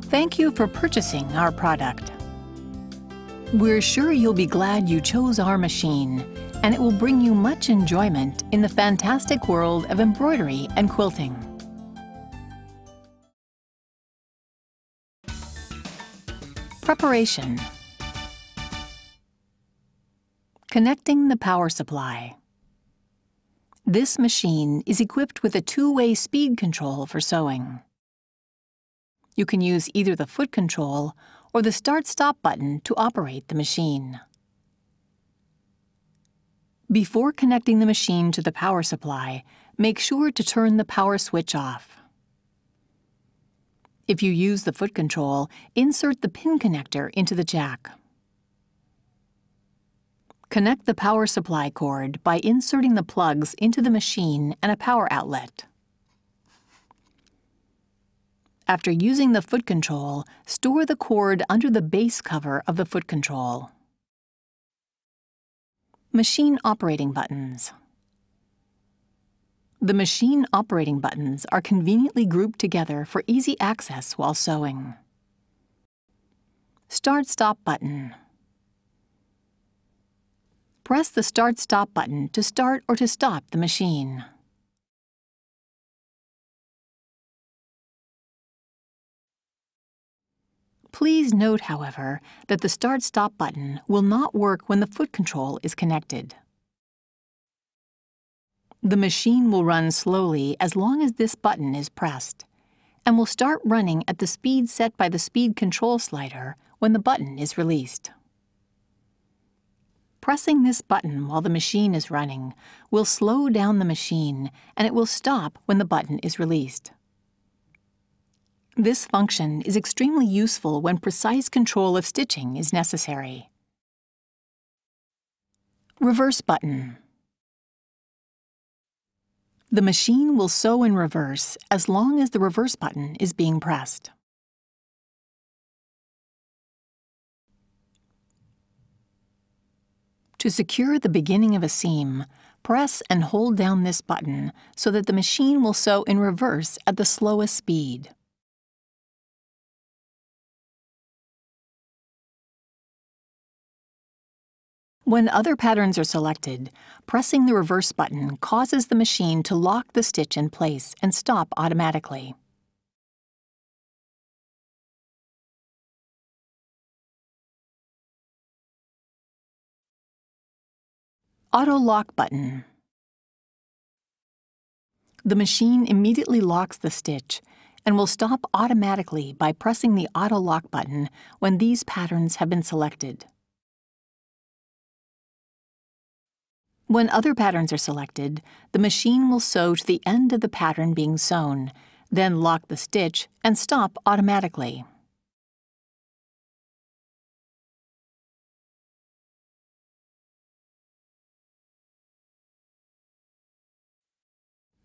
Thank you for purchasing our product. We're sure you'll be glad you chose our machine, and it will bring you much enjoyment in the fantastic world of embroidery and quilting. Preparation. Connecting the power supply. This machine is equipped with a two-way speed control for sewing. You can use either the foot control or the start-stop button to operate the machine. Before connecting the machine to the power supply, make sure to turn the power switch off. If you use the foot control, insert the pin connector into the jack. Connect the power supply cord by inserting the plugs into the machine and a power outlet. After using the foot control, store the cord under the base cover of the foot control. Machine operating buttons. The machine operating buttons are conveniently grouped together for easy access while sewing. Start-stop button. Press the Start-Stop button to start or to stop the machine. Please note, however, that the Start-Stop button will not work when the foot control is connected. The machine will run slowly as long as this button is pressed, and will start running at the speed set by the speed control slider when the button is released. Pressing this button while the machine is running will slow down the machine, and it will stop when the button is released. This function is extremely useful when precise control of stitching is necessary. Reverse button. The machine will sew in reverse as long as the reverse button is being pressed. To secure the beginning of a seam, press and hold down this button so that the machine will sew in reverse at the slowest speed. When other patterns are selected, pressing the reverse button causes the machine to lock the stitch in place and stop automatically. Auto lock button. The machine immediately locks the stitch and will stop automatically by pressing the auto lock button when these patterns have been selected. When other patterns are selected, the machine will sew to the end of the pattern being sewn, then lock the stitch and stop automatically.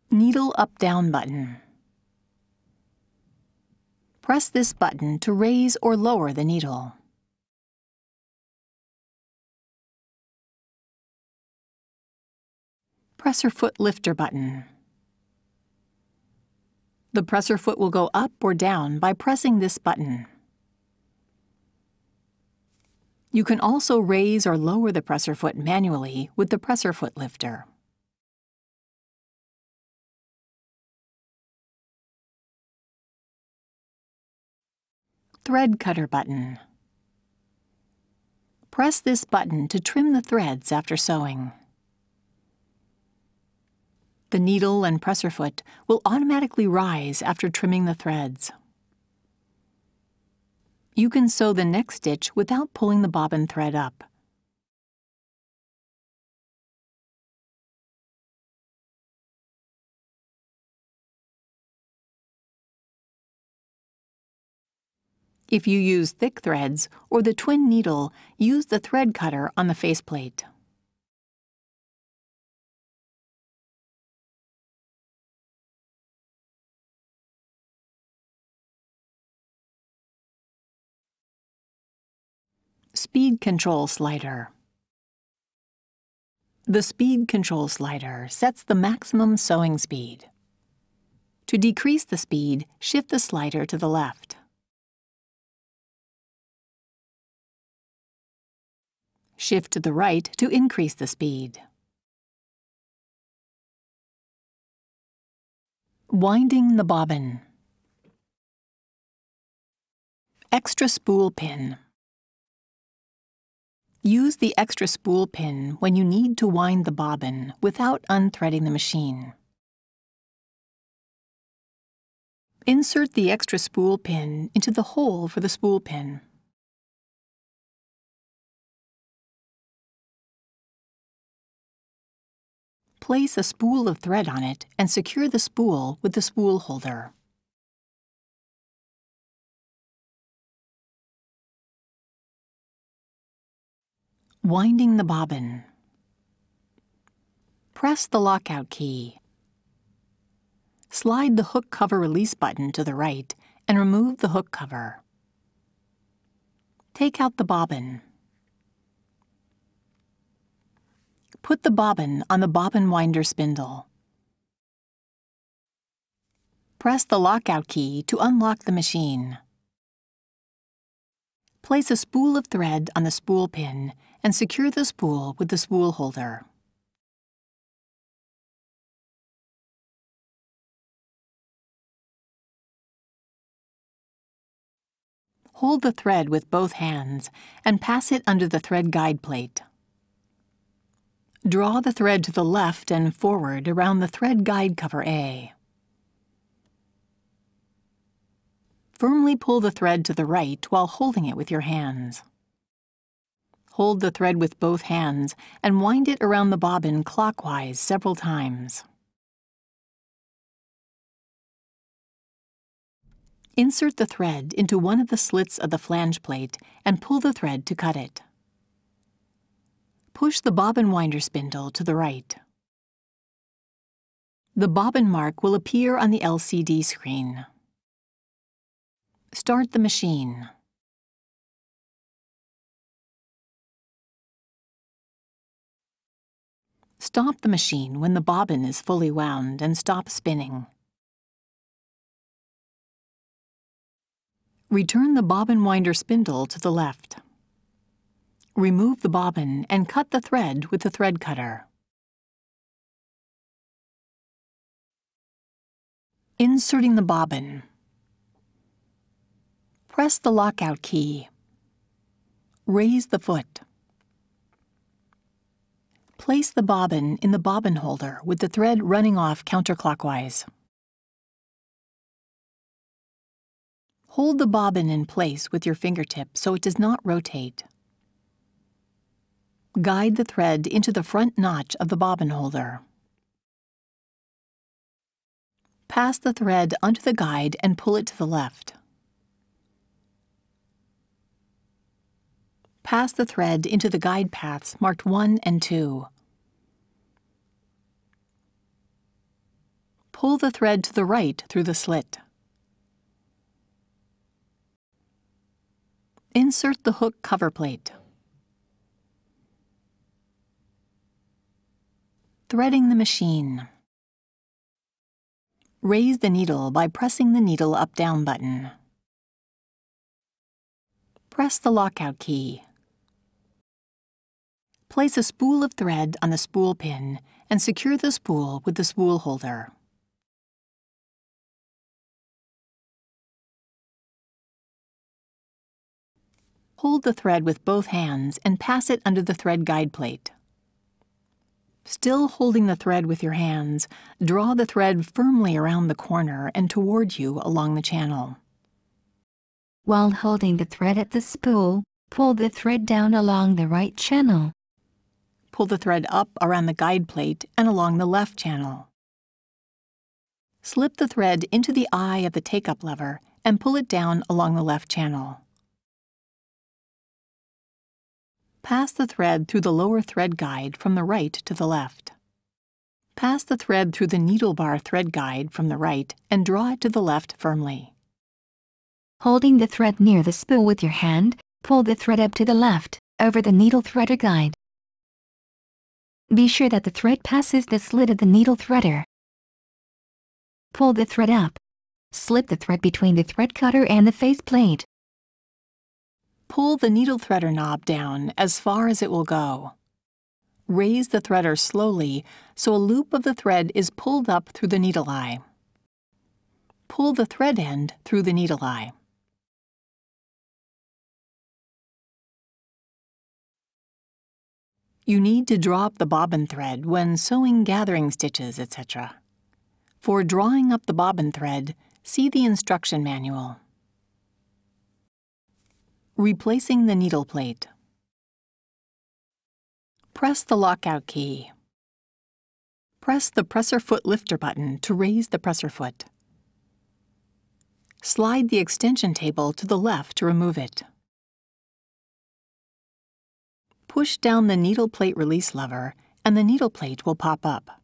Needle up-down button. Press this button to raise or lower the needle. Presser foot lifter button. The presser foot will go up or down by pressing this button. You can also raise or lower the presser foot manually with the presser foot lifter. Thread cutter button. Press this button to trim the threads after sewing. The needle and presser foot will automatically rise after trimming the threads. You can sew the next stitch without pulling the bobbin thread up. If you use thick threads or the twin needle, use the thread cutter on the faceplate. Speed control slider. The speed control slider sets the maximum sewing speed. To decrease the speed, shift the slider to the left. Shift to the right to increase the speed. Winding the bobbin. Extra spool pin. Use the extra spool pin when you need to wind the bobbin without unthreading the machine. Insert the extra spool pin into the hole for the spool pin. Place a spool of thread on it and secure the spool with the spool holder. Winding the bobbin. Press the lockout key. Slide the hook cover release button to the right and remove the hook cover. Take out the bobbin. Put the bobbin on the bobbin winder spindle. Press the lockout key to unlock the machine. Place a spool of thread on the spool pin and secure the spool with the spool holder. Hold the thread with both hands and pass it under the thread guide plate. Draw the thread to the left and forward around the thread guide cover A. Firmly pull the thread to the right while holding it with your hands. Hold the thread with both hands and wind it around the bobbin clockwise several times. Insert the thread into one of the slits of the flange plate and pull the thread to cut it. Push the bobbin winder spindle to the right. The bobbin mark will appear on the LCD screen. Start the machine. Stop the machine when the bobbin is fully wound and stop spinning. Return the bobbin winder spindle to the left. Remove the bobbin and cut the thread with the thread cutter. Inserting the bobbin. Press the lockout key. Raise the foot. Place the bobbin in the bobbin holder with the thread running off counterclockwise. Hold the bobbin in place with your fingertip so it does not rotate. Guide the thread into the front notch of the bobbin holder. Pass the thread under the guide and pull it to the left. Pass the thread into the guide paths marked 1 and 2. Pull the thread to the right through the slit. Insert the hook cover plate. Threading the machine. Raise the needle by pressing the needle up-down button. Press the lockout key. Place a spool of thread on the spool pin and secure the spool with the spool holder. Hold the thread with both hands and pass it under the thread guide plate. Still holding the thread with your hands, draw the thread firmly around the corner and toward you along the channel. While holding the thread at the spool, pull the thread down along the right channel. Pull the thread up around the guide plate and along the left channel. Slip the thread into the eye of the take-up lever and pull it down along the left channel. Pass the thread through the lower thread guide from the right to the left. Pass the thread through the needle bar thread guide from the right and draw it to the left firmly. Holding the thread near the spool with your hand, pull the thread up to the left, over the needle threader guide. Be sure that the thread passes the slit of the needle threader. Pull the thread up. Slip the thread between the thread cutter and the face plate. Pull the needle threader knob down as far as it will go. Raise the threader slowly so a loop of the thread is pulled up through the needle eye. Pull the thread end through the needle eye. You need to draw up the bobbin thread when sewing gathering stitches, etc. For drawing up the bobbin thread, see the instruction manual. Replacing the needle plate. Press the lockout key. Press the presser foot lifter button to raise the presser foot. Slide the extension table to the left to remove it. Push down the needle plate release lever and the needle plate will pop up.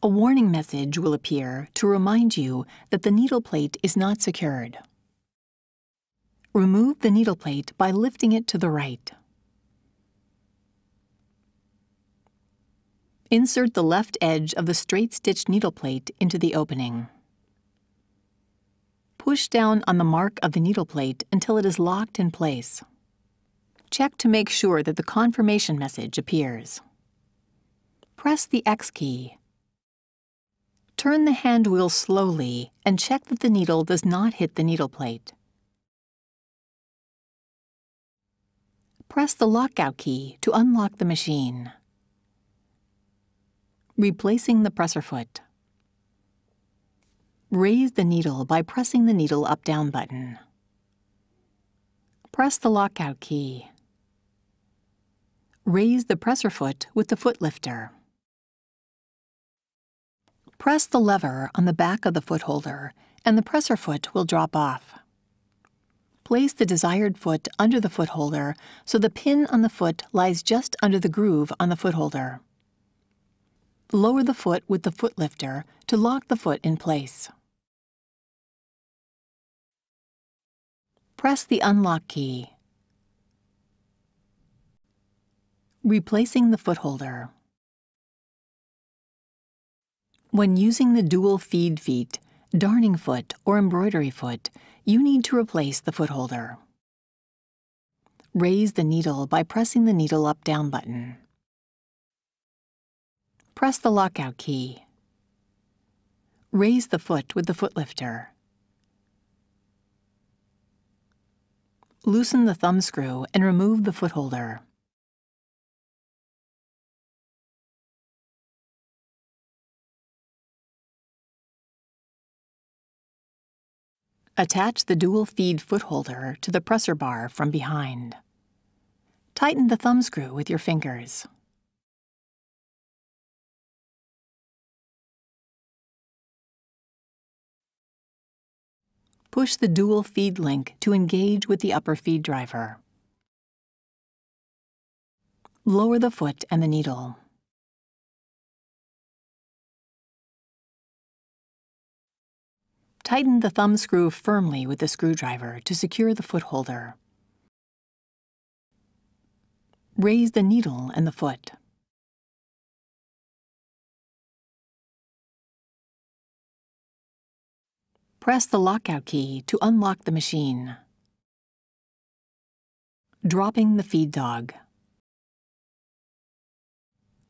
A warning message will appear to remind you that the needle plate is not secured. Remove the needle plate by lifting it to the right. Insert the left edge of the straight-stitched needle plate into the opening. Push down on the mark of the needle plate until it is locked in place. Check to make sure that the confirmation message appears. Press the X key. Turn the hand wheel slowly and check that the needle does not hit the needle plate. Press the lockout key to unlock the machine. Replacing the presser foot. Raise the needle by pressing the needle up-down button. Press the lockout key. Raise the presser foot with the foot lifter. Press the lever on the back of the foot holder and the presser foot will drop off. Place the desired foot under the foot holder so the pin on the foot lies just under the groove on the foot holder. Lower the foot with the foot lifter to lock the foot in place. Press the unlock key. Replacing the foot holder. When using the dual feed feet, darning foot, or embroidery foot, you need to replace the foot holder. Raise the needle by pressing the needle up-down button. Press the lockout key. Raise the foot with the foot lifter. Loosen the thumb screw and remove the foot holder. Attach the dual feed foot holder to the presser bar from behind. Tighten the thumb screw with your fingers. Push the dual feed link to engage with the upper feed driver. Lower the foot and the needle. Tighten the thumb screw firmly with the screwdriver to secure the foot holder. Raise the needle and the foot. Press the lockout key to unlock the machine. Dropping the feed dog.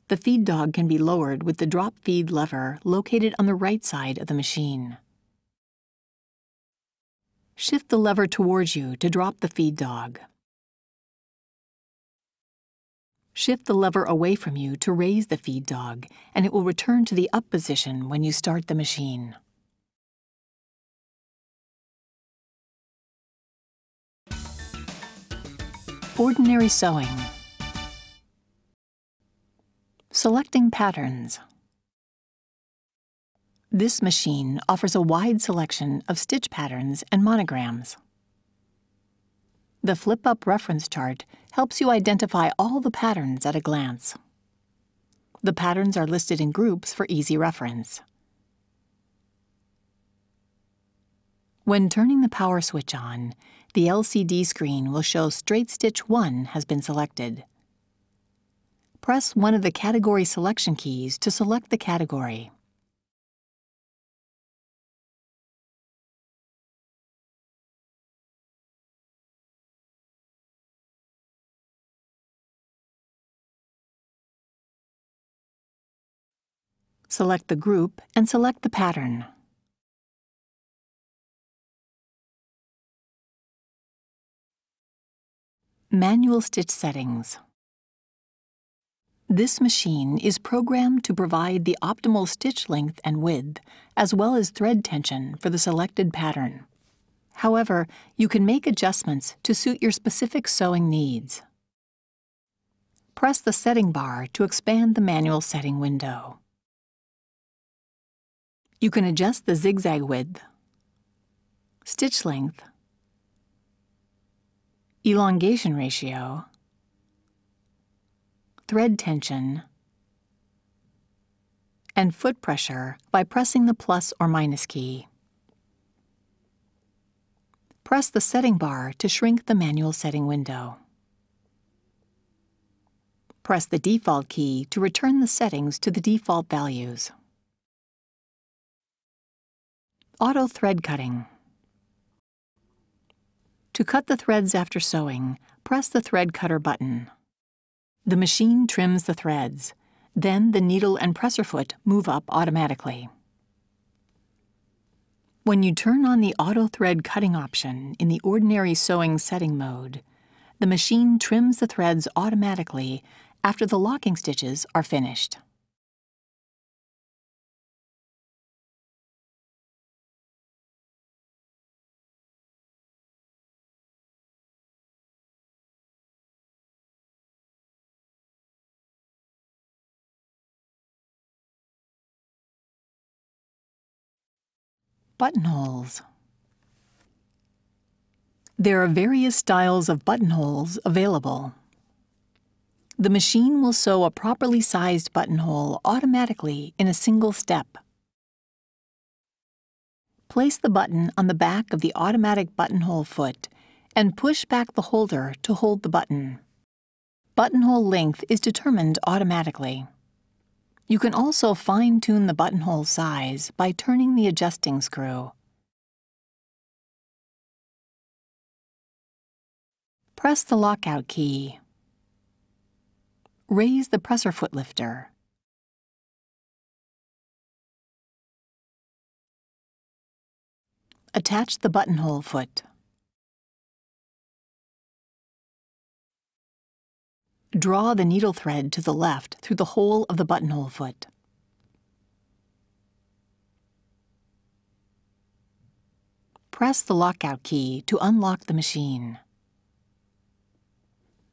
The feed dog can be lowered with the drop feed lever located on the right side of the machine. Shift the lever towards you to drop the feed dog. Shift the lever away from you to raise the feed dog, and it will return to the up position when you start the machine. Ordinary sewing. Selecting patterns. This machine offers a wide selection of stitch patterns and monograms. The flip-up reference chart helps you identify all the patterns at a glance. The patterns are listed in groups for easy reference. When turning the power switch on, the LCD screen will show Straight Stitch 1 has been selected. Press one of the category selection keys to select the category. Select the group and select the pattern. Manual stitch settings. This machine is programmed to provide the optimal stitch length and width, as well as thread tension for the selected pattern. However, you can make adjustments to suit your specific sewing needs. Press the setting bar to expand the manual setting window. You can adjust the zigzag width, stitch length, elongation ratio, thread tension, and foot pressure by pressing the plus or minus key. Press the setting bar to shrink the manual setting window. Press the default key to return the settings to the default values. Auto thread cutting. To cut the threads after sewing, press the thread cutter button. The machine trims the threads. Then the needle and presser foot move up automatically. When you turn on the auto thread cutting option in the ordinary sewing setting mode, the machine trims the threads automatically after the locking stitches are finished. Buttonholes. There are various styles of buttonholes available. The machine will sew a properly sized buttonhole automatically in a single step. Place the button on the back of the automatic buttonhole foot and push back the holder to hold the button. Buttonhole length is determined automatically. You can also fine-tune the buttonhole size by turning the adjusting screw. Press the lockout key. Raise the presser foot lifter. Attach the buttonhole foot. Draw the needle thread to the left through the hole of the buttonhole foot. Press the lockout key to unlock the machine.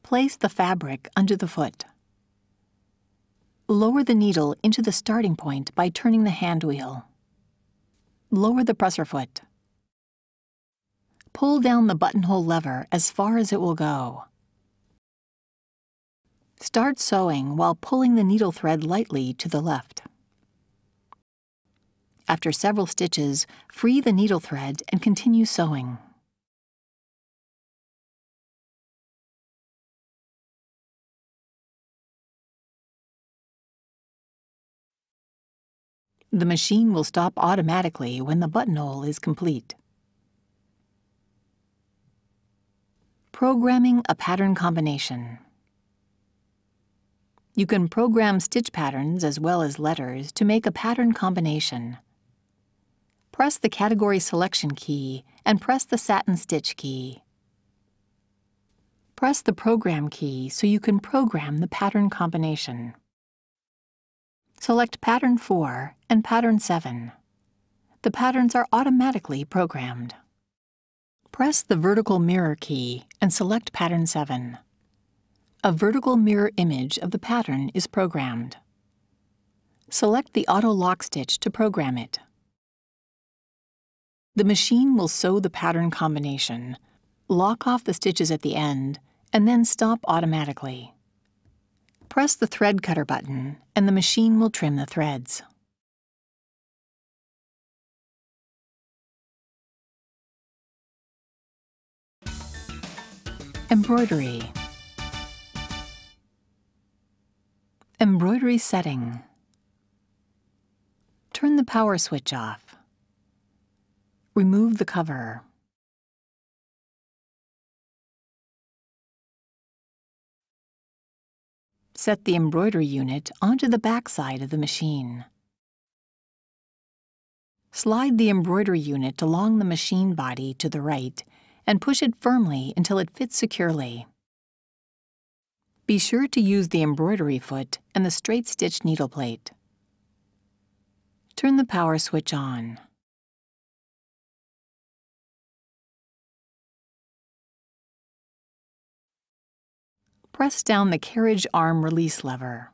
Place the fabric under the foot. Lower the needle into the starting point by turning the hand wheel. Lower the presser foot. Pull down the buttonhole lever as far as it will go. Start sewing while pulling the needle thread lightly to the left. After several stitches, free the needle thread and continue sewing. The machine will stop automatically when the buttonhole is complete. Programming a pattern combination. You can program stitch patterns as well as letters to make a pattern combination. Press the category selection key and press the satin stitch key. Press the program key so you can program the pattern combination. Select Pattern 4 and Pattern 7. The patterns are automatically programmed. Press the vertical mirror key and select Pattern 7. A vertical mirror image of the pattern is programmed. Select the auto lock stitch to program it. The machine will sew the pattern combination, lock off the stitches at the end, and then stop automatically. Press the thread cutter button and the machine will trim the threads. Embroidery. Embroidery setting. Turn the power switch off. Remove the cover. Set the embroidery unit onto the back side of the machine. Slide the embroidery unit along the machine body to the right and push it firmly until it fits securely. Be sure to use the embroidery foot and the straight stitch needle plate. Turn the power switch on. Press down the carriage arm release lever.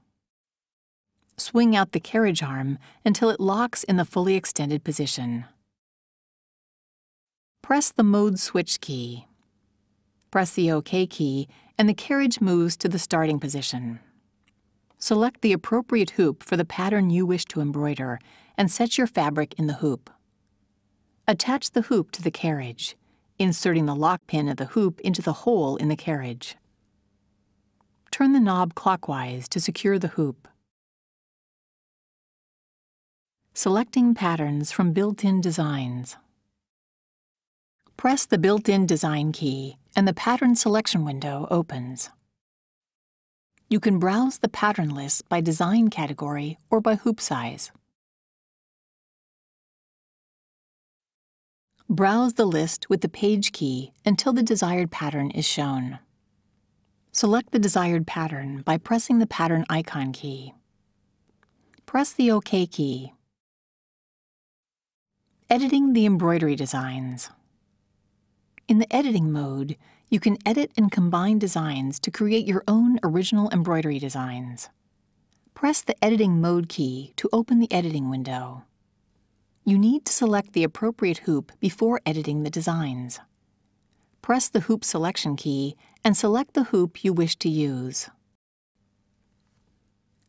Swing out the carriage arm until it locks in the fully extended position. Press the mode switch key. Press the OK key and the carriage moves to the starting position. Select the appropriate hoop for the pattern you wish to embroider and set your fabric in the hoop. Attach the hoop to the carriage, inserting the lock pin of the hoop into the hole in the carriage. Turn the knob clockwise to secure the hoop. Selecting patterns from built-in designs. Press the built-in design key and the pattern selection window opens. You can browse the pattern list by design category or by hoop size. Browse the list with the page key until the desired pattern is shown. Select the desired pattern by pressing the pattern icon key. Press the OK key. Editing the embroidery designs. In the editing mode, you can edit and combine designs to create your own original embroidery designs. Press the editing mode key to open the editing window. You need to select the appropriate hoop before editing the designs. Press the hoop selection key and select the hoop you wish to use.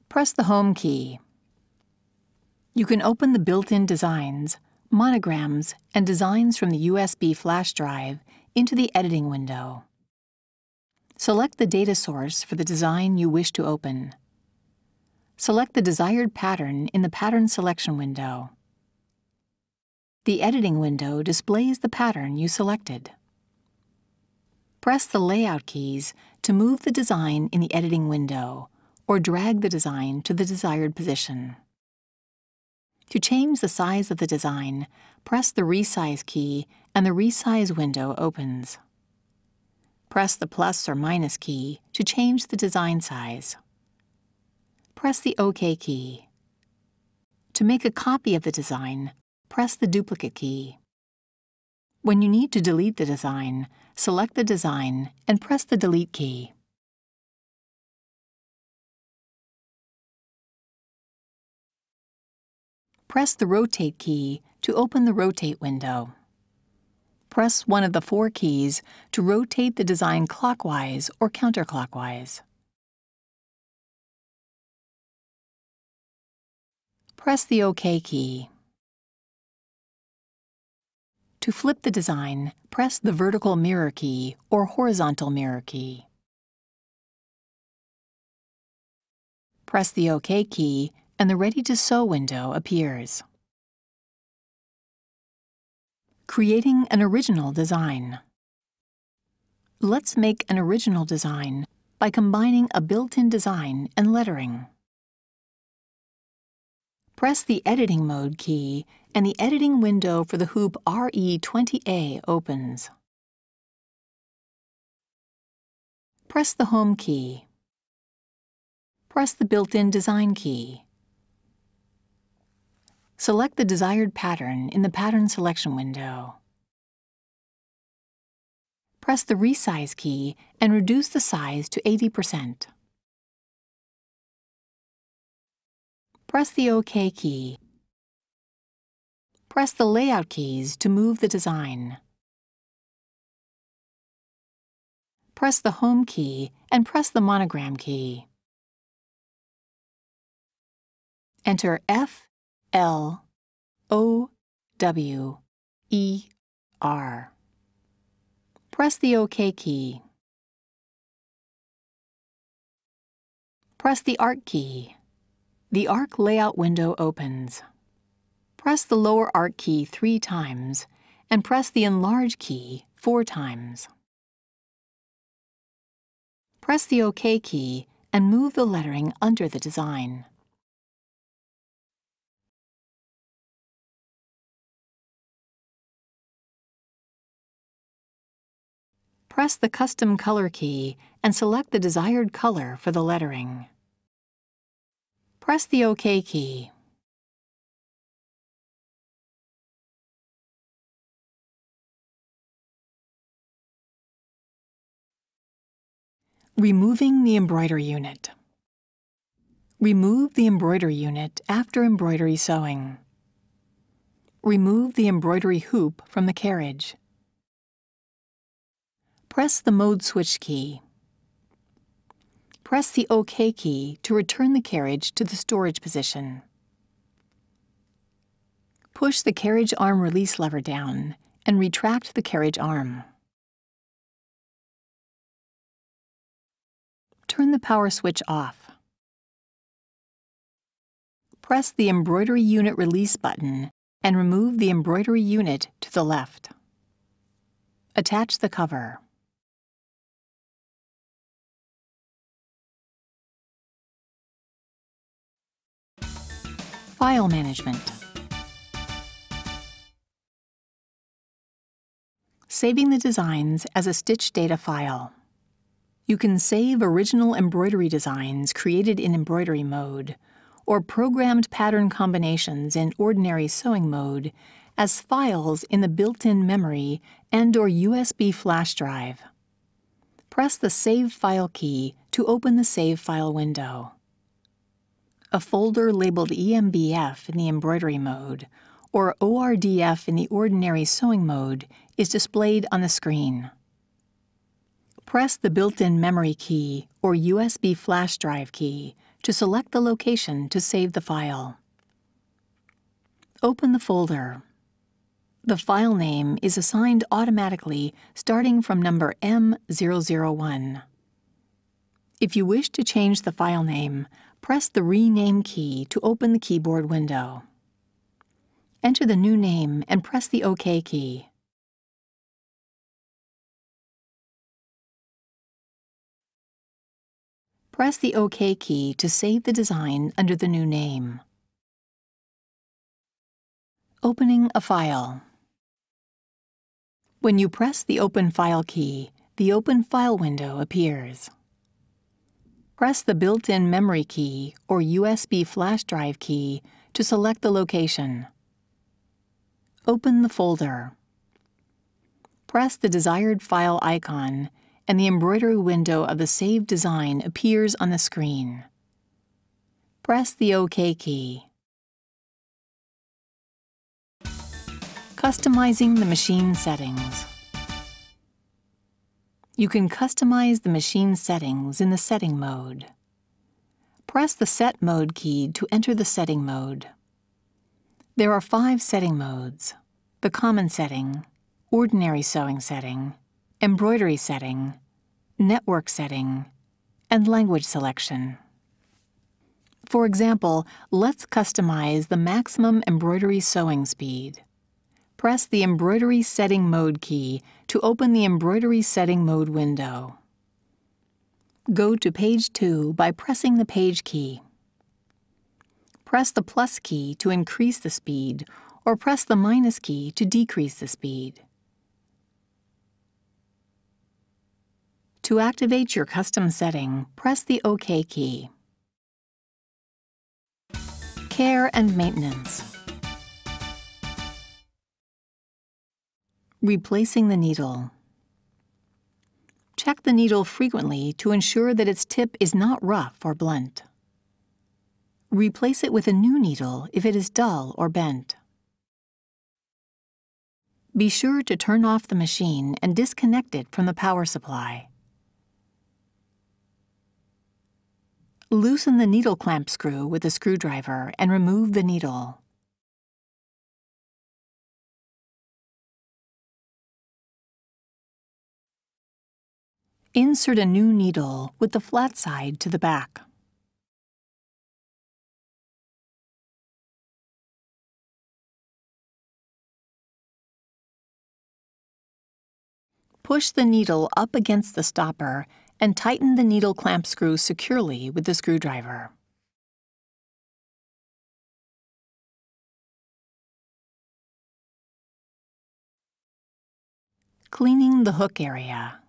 Press the home key. You can open the built-in designs, monograms, and designs from the USB flash drive into the editing window. Select the data source for the design you wish to open. Select the desired pattern in the pattern selection window. The editing window displays the pattern you selected. Press the layout keys to move the design in the editing window or drag the design to the desired position. To change the size of the design, press the resize key and the resize window opens. Press the plus or minus key to change the design size. Press the OK key. To make a copy of the design, press the duplicate key. When you need to delete the design, select the design and press the delete key. Press the rotate key to open the rotate window. Press one of the 4 keys to rotate the design clockwise or counterclockwise. Press the OK key. To flip the design, press the vertical mirror key or horizontal mirror key. Press the OK key and the Ready to Sew window appears. Creating an original design. Let's make an original design by combining a built-in design and lettering. Press the editing mode key and the editing window for the hoop RE20A opens. Press the home key. Press the built-in design key. Select the desired pattern in the pattern selection window. Press the resize key and reduce the size to 80%. Press the OK key. Press the layout keys to move the design. Press the home key and press the monogram key. Enter F, L, O, W, E, R. Press the OK key. Press the Arc key. The Arc layout window opens. Press the lower Arc key 3 times and press the Enlarge key 4 times. Press the OK key and move the lettering under the design. press the Custom Color key and select the desired color for the lettering. Press the OK key. Removing the embroidery unit. Remove the embroidery unit after embroidery sewing. Remove the embroidery hoop from the carriage. Press the mode switch key. Press the OK key to return the carriage to the storage position. Push the carriage arm release lever down and retract the carriage arm. Turn the power switch off. Press the embroidery unit release button and remove the embroidery unit to the left. Attach the cover. File management. Saving the designs as a stitch data file. You can save original embroidery designs created in embroidery mode or programmed pattern combinations in ordinary sewing mode as files in the built-in memory and/or USB flash drive. Press the Save File key to open the Save File window. A folder labeled EMBF in the embroidery mode or ORDF in the ordinary sewing mode is displayed on the screen. Press the built-in memory key or USB flash drive key to select the location to save the file. Open the folder. The file name is assigned automatically starting from number M001. If you wish to change the file name, press the Rename key to open the keyboard window. Enter the new name and press the OK key. Press the OK key to save the design under the new name. Opening a file. When you press the Open File key, the Open File window appears. Press the built-in memory key or USB flash drive key to select the location. Open the folder. Press the desired file icon and the embroidery window of the saved design appears on the screen. Press the OK key. Customizing the machine settings. You can customize the machine settings in the Setting mode. Press the Set Mode key to enter the setting mode. There are 5 setting modes: the Common setting, Ordinary sewing setting, Embroidery setting, Network setting, and Language selection. For example, let's customize the maximum embroidery sewing speed. Press the Embroidery Setting Mode key to open the Embroidery Setting Mode window. Go to page 2 by pressing the Page key. Press the plus key to increase the speed, or press the minus key to decrease the speed. To activate your custom setting, press the OK key. Care and maintenance. Replacing the needle. Check the needle frequently to ensure that its tip is not rough or blunt. Replace it with a new needle if it is dull or bent. Be sure to turn off the machine and disconnect it from the power supply. Loosen the needle clamp screw with a screwdriver and remove the needle. Insert a new needle with the flat side to the back. Push the needle up against the stopper and tighten the needle clamp screw securely with the screwdriver. Cleaning the hook area.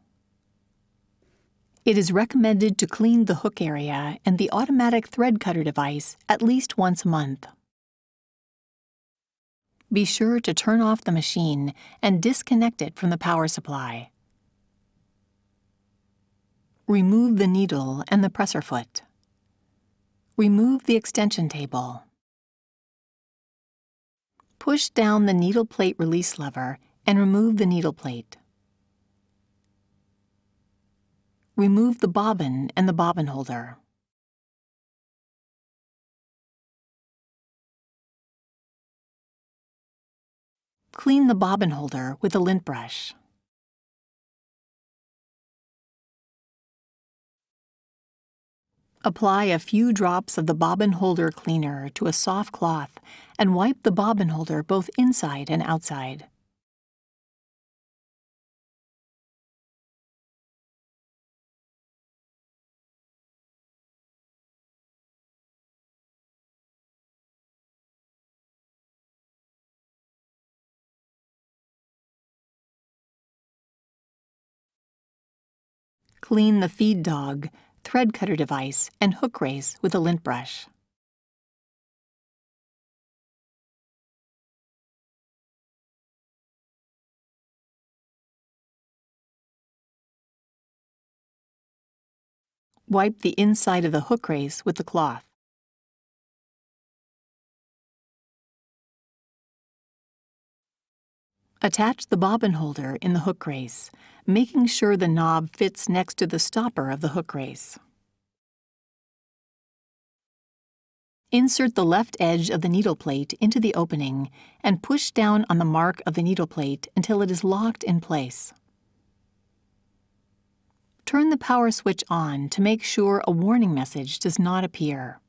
It is recommended to clean the hook area and the automatic thread cutter device at least once a month. Be sure to turn off the machine and disconnect it from the power supply. Remove the needle and the presser foot. Remove the extension table. Push down the needle plate release lever and remove the needle plate. Remove the bobbin and the bobbin holder. Clean the bobbin holder with a lint brush. Apply a few drops of the bobbin holder cleaner to a soft cloth and wipe the bobbin holder both inside and outside. Clean the feed dog, thread cutter device, and hook race with a lint brush. Wipe the inside of the hook race with the cloth. Attach the bobbin holder in the hook race, making sure the knob fits next to the stopper of the hook race. Insert the left edge of the needle plate into the opening and push down on the mark of the needle plate until it is locked in place. Turn the power switch on to make sure a warning message does not appear.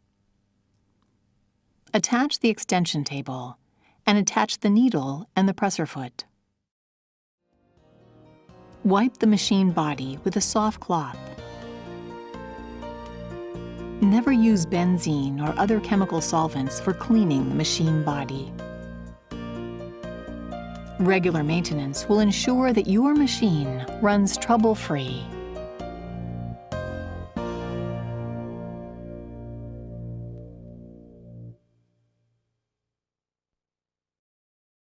Attach the extension table and attach the needle and the presser foot. Wipe the machine body with a soft cloth. Never use benzene or other chemical solvents for cleaning the machine body. Regular maintenance will ensure that your machine runs trouble-free.